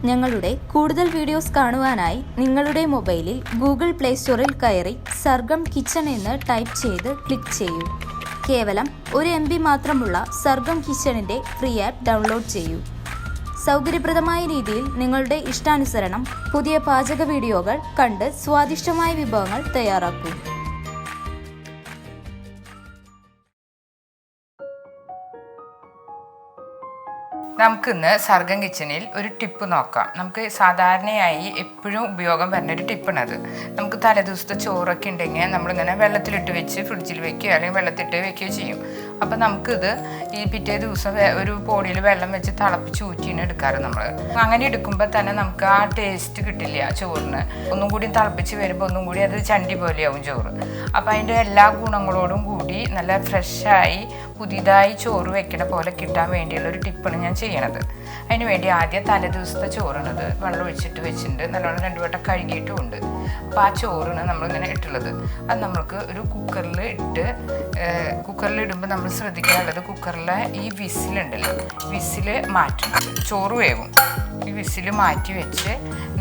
ഞങ്ങളുടെ കൂടുതൽ വീഡിയോസ് കാണുവാനായി നിങ്ങളുടെ മൊബൈലിൽ ഗൂഗിൾ പ്ലേ സ്റ്റോറിൽ കയറി സർഗം കിച്ചൺ എന്ന് ടൈപ്പ് ചെയ്ത് ക്ലിക്ക് ചെയ്യൂ. കേവലം 1 MB മാത്രമുള്ള സർഗം കിച്ചണിൻ്റെ ഫ്രീ ആപ്പ് ഡൗൺലോഡ് ചെയ്യൂ. സൗകര്യപ്രദമായ രീതിയിൽ നിങ്ങളുടെ ഇഷ്ടാനുസരണം പുതിയ പാചക വീഡിയോകൾ കണ്ട് സ്വാദിഷ്ടമായ വിഭവങ്ങൾ തയ്യാറാക്കൂ. നമുക്കിന്ന് സർഗം കിച്ചണിൽ ഒരു ടിപ്പ് നോക്കാം. നമുക്ക് സാധാരണയായി എപ്പോഴും ഉപയോഗം വരുന്ന ഒരു ടിപ്പാണത്. നമുക്ക് തലേദിവസത്തെ ചോറൊക്കെ ഉണ്ടെങ്കിൽ നമ്മളിങ്ങനെ വെള്ളത്തിലിട്ട് വെച്ച് ഫ്രിഡ്ജിൽ വെക്കുകയോ അല്ലെങ്കിൽ വെള്ളത്തിട്ട് വെക്കുകയോ ചെയ്യും. അപ്പം നമുക്കിത് ഈ പിറ്റേ ദിവസം ഒരു പോടിയിൽ വെള്ളം വെച്ച് തിളപ്പിച്ച് ഊറ്റിയാണ് എടുക്കാറ് നമ്മൾ. അങ്ങനെ എടുക്കുമ്പോൾ തന്നെ നമുക്ക് ആ ടേസ്റ്റ് കിട്ടില്ല ചോറിന്. ഒന്നും കൂടി തിളപ്പിച്ച് വരുമ്പോൾ ഒന്നും കൂടി അത് ചണ്ടി പോലെയാവും ചോറ്. അപ്പോൾ അതിൻ്റെ എല്ലാ ഗുണങ്ങളോടും കൂടി നല്ല ഫ്രഷായി പുതിയതായി ചോറ് വെക്കണ പോലെ കിട്ടാൻ വേണ്ടിയുള്ളൊരു ടിപ്പാണ് ഞാൻ ചെയ്യണത്. അതിന് വേണ്ടി ആദ്യം തലേദിവസത്തെ ചോറിനത് വെള്ളം ഒഴിച്ചിട്ട് വെച്ചിട്ടുണ്ട്. നല്ലോണം 2 വട്ടം കഴുകിയിട്ടുമുണ്ട്. അപ്പോൾ ആ ചോറിന് നമ്മളിങ്ങനെ ഇട്ടുള്ളത് അത് നമ്മൾക്ക് ഒരു കുക്കറിലിടുമ്പോൾ നമ്മൾ ശ്രദ്ധിക്കാനുള്ളത് കുക്കറിലെ ഈ വിസിലുണ്ടല്ലോ, വിസില് മാറ്റണം. ചോറ് വേവും. ഈ വിസില് മാറ്റി വെച്ച്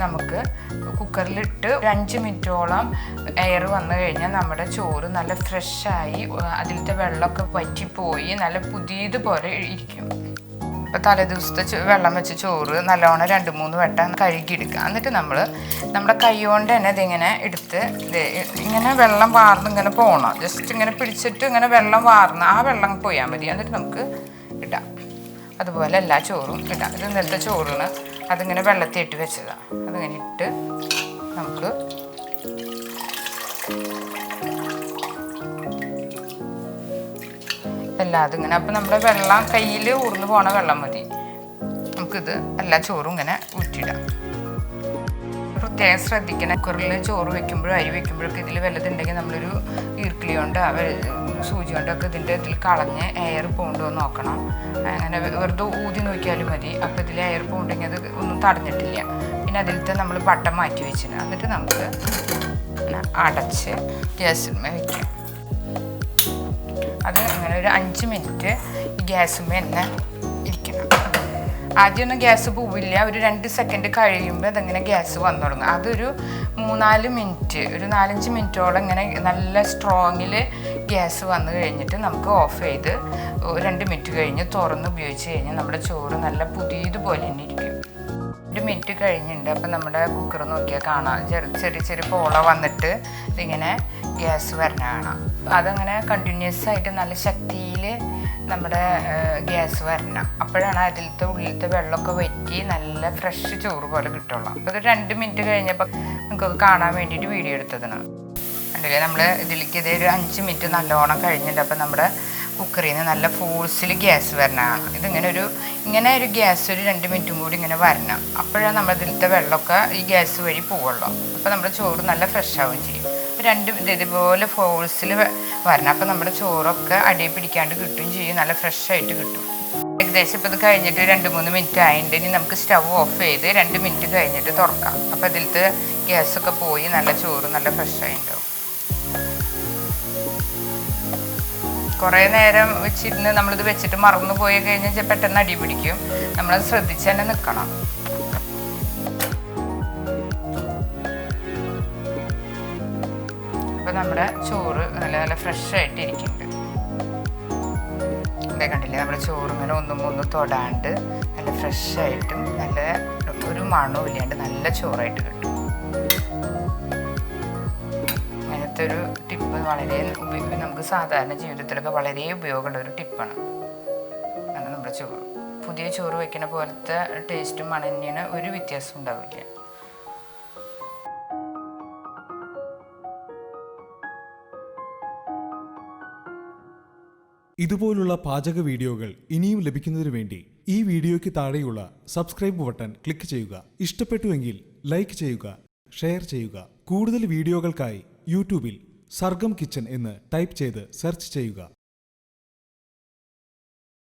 നമുക്ക് കുക്കറിലിട്ട് 5 മിനിറ്റോളം എയർ വന്നു കഴിഞ്ഞാൽ നമ്മുടെ ചോറ് നല്ല ഫ്രഷായി അതിലത്തെ വെള്ളമൊക്കെ വറ്റിപ്പോയി നല്ല പുതിയതുപോലെ ഇരിക്കും. ഇപ്പോൾ തലേദിവസത്തെ വെള്ളം വെച്ച ചോറ് നല്ലോണം 2-3 വട്ടം കഴുകിയെടുക്കുക. എന്നിട്ട് നമ്മുടെ കൈ കൊണ്ട് തന്നെ ഇതിങ്ങനെ എടുത്ത് ഇങ്ങനെ വെള്ളം വാർന്ന് ഇങ്ങനെ പോകണം. ജസ്റ്റ് ഇങ്ങനെ പിടിച്ചിട്ട് ഇങ്ങനെ വെള്ളം വാർന്ന് ആ വെള്ളം പോയാൽ മതി. എന്നിട്ട് നമുക്ക് ഇടാം. അതുപോലെ എല്ലാ ചോറും ഇടാം. ഇത് ഇന്നലത്തെ ചോറിന് അതിങ്ങനെ വെള്ളത്തിൽ ഇട്ട് വെച്ചതാണ്. അതിങ്ങനെ ഇട്ട് നമുക്ക് എല്ലാതും ഇങ്ങനെ. അപ്പം നമ്മുടെ വെള്ളം കയ്യിൽ ഊർന്ന് പോണ വെള്ളം മതി. നമുക്കിത് എല്ലാ ചോറും ഇങ്ങനെ ഊറ്റിയിടാം. പ്രത്യേകം ശ്രദ്ധിക്കണം, കുക്കറിൽ ചോറ് വെക്കുമ്പോഴും അരി വെക്കുമ്പോഴൊക്കെ ഇതിൽ വല്ലതുണ്ടെങ്കിൽ നമ്മളൊരു ഈർക്കിളി കൊണ്ട് സൂചി കൊണ്ടൊക്കെ ഇതിൽ കളഞ്ഞ് എയർ പോകണ്ടോ നോക്കണം. അങ്ങനെ വെറുതെ ഊതി നോക്കിയാലും മതി. അപ്പോൾ ഇതിൽ എയർ പോകണ്ടെങ്കിൽ അത് ഒന്നും തടഞ്ഞിട്ടില്ല. പിന്നെ അതിലത്തെ നമ്മൾ ബട്ടൺ മാറ്റി വെച്ചിന്. എന്നിട്ട് നമുക്ക് അടച്ച് ഗ്യാസിന്മേൽ വയ്ക്കാം. അത് അങ്ങനെ ഒരു 5 മിനിറ്റ് ഈ ഗ്യാസുമ്മേ തന്നെ ഇരിക്കണം. ആദ്യമൊന്നും ഗ്യാസ് പോവില്ല. ഒരു 2 സെക്കൻഡ് കഴിയുമ്പോൾ അതങ്ങനെ ഗ്യാസ് വന്നു തുടങ്ങും. അതൊരു 3-4 മിനിറ്റ്, ഒരു 4-5 മിനിറ്റോളം ഇങ്ങനെ നല്ല സ്ട്രോങ്ങിൽ ഗ്യാസ് വന്നു കഴിഞ്ഞിട്ട് നമുക്ക് ഓഫ് ചെയ്ത് 2 മിനിറ്റ് കഴിഞ്ഞ് തുറന്ന് ഉപയോഗിച്ച് കഴിഞ്ഞാൽ നമ്മുടെ ചോറ് നല്ല പുതിയതുപോലെ തന്നെ ഇരിക്കും. 2 മിനിറ്റ് കഴിഞ്ഞിട്ടുണ്ട്. അപ്പം നമ്മുടെ കുക്കർ നോക്കിയാൽ കാണാം ചെറിയ പോള വന്നിട്ട് ഇതിങ്ങനെ ഗ്യാസ് വരണ കാണാം. അതങ്ങനെ കണ്ടിന്യൂസ് ആയിട്ട് നല്ല ശക്തിയിൽ നമ്മുടെ ഗ്യാസ് വരണം. അപ്പോഴാണ് അതിലത്തെ ഉള്ളിലത്തെ വെള്ളമൊക്കെ വറ്റി നല്ല ഫ്രഷ് ചോറ് പോലെ കിട്ടുള്ളൂ. അപ്പോൾ ഇത് 2 മിനിറ്റ് കഴിഞ്ഞപ്പോൾ നമുക്കത് കാണാൻ വേണ്ടിയിട്ട് വീഡിയോ എടുത്തതാണ്. കണ്ടില്ലേ, നമ്മൾ ഇതിലേക്ക് ഇതേ ഒരു 5 മിനിറ്റ് നല്ലോണം കഴിഞ്ഞിട്ട് അപ്പം നമ്മുടെ കുക്കറിൽ നിന്ന് നല്ല ഫോഴ്സിൽ ഗ്യാസ് വരണതാണ്. ഇങ്ങനെ ഒരു ഗ്യാസ് ഒരു 2 മിനിറ്റും കൂടി ഇങ്ങനെ വരണം. അപ്പോഴാണ് നമ്മുടെ ഇതിലത്തെ വെള്ളമൊക്കെ ഈ ഗ്യാസ് വഴി പോവുള്ളൂ. അപ്പോൾ നമ്മുടെ ചോറ് നല്ല ഫ്രഷ് ആവുകയും ചെയ്യും. 2 ഇതുപോലെ ഫോഴ്സിൽ വരണം. അപ്പോൾ നമ്മുടെ ചോറൊക്കെ അടിയിൽ പിടിക്കാണ്ട് കിട്ടുകയും ചെയ്യും, നല്ല ഫ്രഷായിട്ട് കിട്ടും. ഏകദേശം ഇപ്പോൾ ഇത് കഴിഞ്ഞിട്ട് 2-3 മിനിറ്റ് ആയിട്ടുണ്ടെങ്കിൽ നമുക്ക് സ്റ്റവ് ഓഫ് ചെയ്ത് 2 മിനിറ്റ് കഴിഞ്ഞിട്ട് തുറക്കാം. അപ്പോൾ ഇതിലത്തെ ഗ്യാസൊക്കെ പോയി നല്ല ചോറ് നല്ല ഫ്രഷായിട്ടുണ്ടാവും. കുറേ നേരം വെച്ചിരുന്ന് നമ്മളിത് വെച്ചിട്ട് മറന്നു പോയി കഴിഞ്ഞാൽ പെട്ടെന്ന് അടി പിടിക്കും. നമ്മളത് ശ്രദ്ധിച്ച് തന്നെ നിൽക്കണം. അപ്പോൾ നമ്മുടെ ചോറ് നല്ല ഫ്രഷായിട്ട് ഇരിക്കുന്നുണ്ട്. അതേ കണ്ടില്ലേ, നമ്മുടെ ചോറ് ഇങ്ങനെ ഒന്നും തൊടാണ്ട് നല്ല ഫ്രഷായിട്ടും നല്ല ഒരു മണവും ഇല്ലാണ്ട് നല്ല ചോറായിട്ട് കിട്ടും. അങ്ങനത്തെ ഒരു ടിപ്പ് വളരെ നമുക്ക് സാധാരണ ജീവിതത്തിലൊക്കെ വളരെ ഉപയോഗമുള്ള ഒരു ടിപ്പാണ്. അങ്ങനെ നമ്മുടെ ചോറ് പുതിയ ചോറ് വയ്ക്കുന്ന പോലത്തെ ടേസ്റ്റും മണഞ്ഞിന് ഒരു വ്യത്യാസം ഉണ്ടാവില്ല. ഇതുപോലുള്ള പാചക വീഡിയോകൾ ഇനിയും ലഭിക്കുന്നതിനു വേണ്ടി ഈ വീഡിയോയ്ക്ക് താഴെയുള്ള സബ്സ്ക്രൈബ് ബട്ടൺ ക്ലിക്ക് ചെയ്യുക. ഇഷ്ടപ്പെട്ടുവെങ്കിൽ ലൈക്ക് ചെയ്യുക, ഷെയർ ചെയ്യുക. കൂടുതൽ വീഡിയോകൾക്കായി യൂട്യൂബിൽ സർഗം കിച്ചൺ എന്ന് ടൈപ്പ് ചെയ്ത് സെർച്ച് ചെയ്യുക.